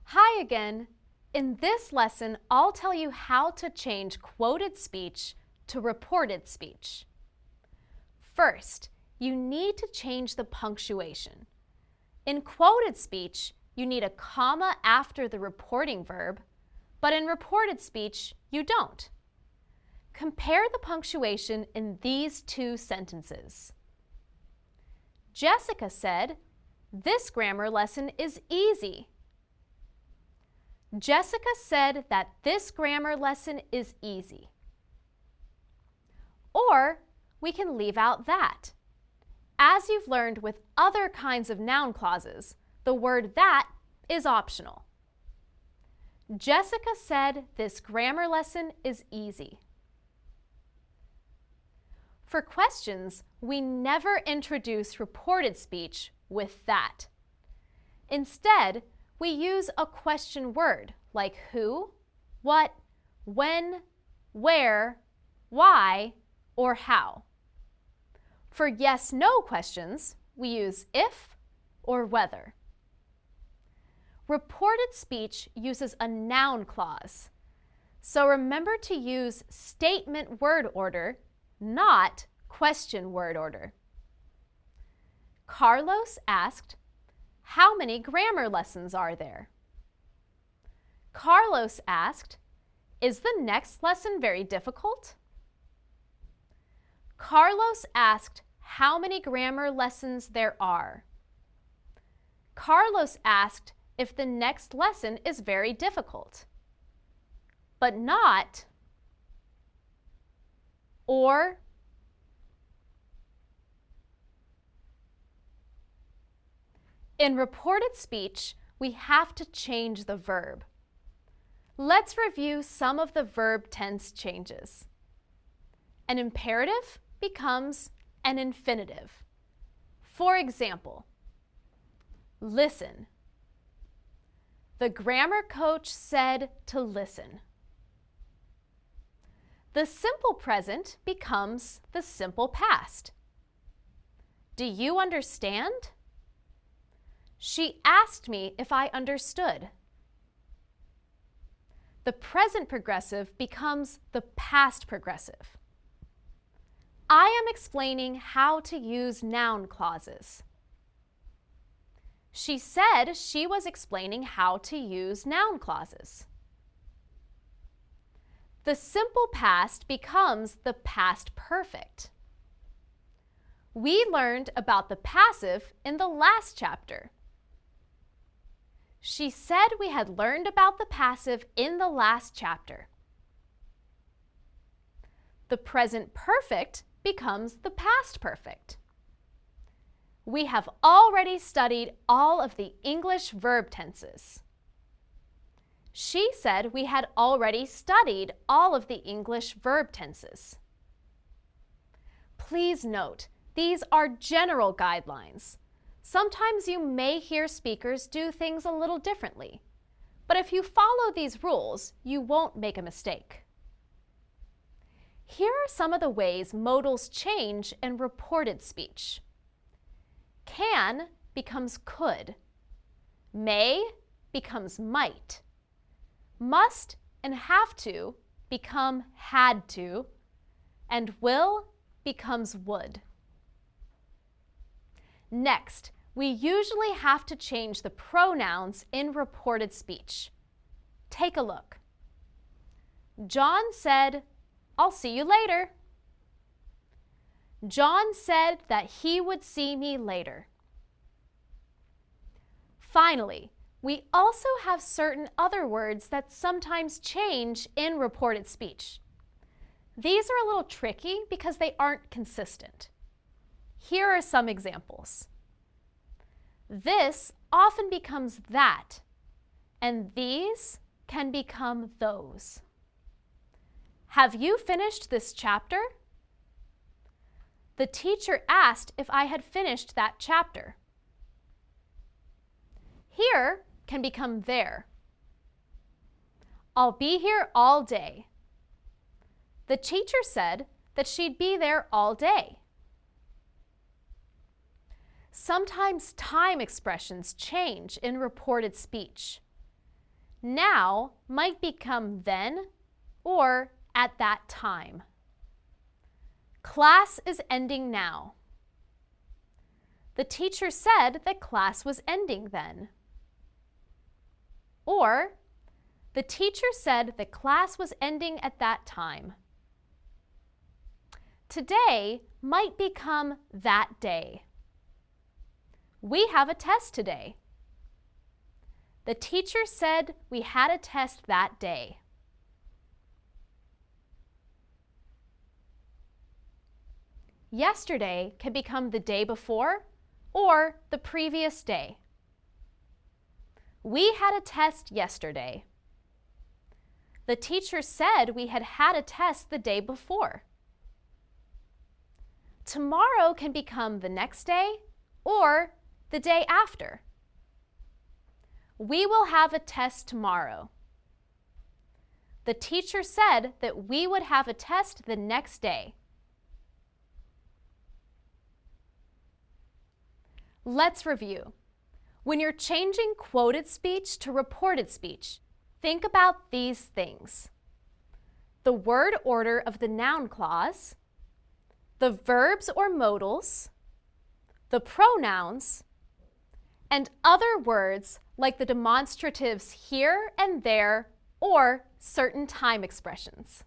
Hi again. In this lesson, I'll tell you how to change quoted speech to reported speech. First, you need to change the punctuation. In quoted speech, you need a comma after the reporting verb, but in reported speech, you don't. Compare the punctuation in these two sentences. Jessica said, "This grammar lesson is easy." Jessica said that this grammar lesson is easy. Or we can leave out that. As you've learned with other kinds of noun clauses, the word that is optional. Jessica said this grammar lesson is easy. For questions, we never introduce reported speech with that. Instead, we use a question word like who, what, when, where, why, or how. For yes/no questions, we use if or whether. Reported speech uses a noun clause, so remember to use statement word order, not question word order. Carlos asked, "How many grammar lessons are there?" Carlos asked, "Is the next lesson very difficult?" Carlos asked how many grammar lessons there are. Carlos asked if the next lesson is very difficult, but not or in reported speech, we have to change the verb. Let's review some of the verb tense changes. An imperative becomes an infinitive. For example, listen. The grammar coach said to listen. The simple present becomes the simple past. Do you understand? She asked me if I understood. The present progressive becomes the past progressive. I am explaining how to use noun clauses. She said she was explaining how to use noun clauses. The simple past becomes the past perfect. We learned about the passive in the last chapter. She said we had learned about the passive in the last chapter. The present perfect becomes the past perfect. We have already studied all of the English verb tenses. She said we had already studied all of the English verb tenses. Please note, these are general guidelines. Sometimes you may hear speakers do things a little differently, but if you follow these rules, you won't make a mistake. Here are some of the ways modals change in reported speech. Can becomes could. May becomes might. Must and have to become had to. And will becomes would. Next, we usually have to change the pronouns in reported speech. Take a look. John said, "I'll see you later." John said that he would see me later. Finally, we also have certain other words that sometimes change in reported speech. These are a little tricky because they aren't consistent. Here are some examples. This often becomes that, and these can become those. Have you finished this chapter? The teacher asked if I had finished that chapter. Here can become there. I'll be here all day. The teacher said that she'd be there all day. Sometimes time expressions change in reported speech. now might become then or at that time. Class is ending now. The teacher said that class was ending then. Or, the teacher said that class was ending at that time. Today might become that day. We have a test today. The teacher said we had a test that day. Yesterday can become the day before or the previous day. We had a test yesterday. The teacher said we had had a test the day before. Tomorrow can become the next day or the day after. We will have a test tomorrow. The teacher said that we would have a test the next day. Let's review. When you're changing quoted speech to reported speech, think about these things: the word order of the noun clause, the verbs or modals, the pronouns, and other words like the demonstratives here and there or certain time expressions.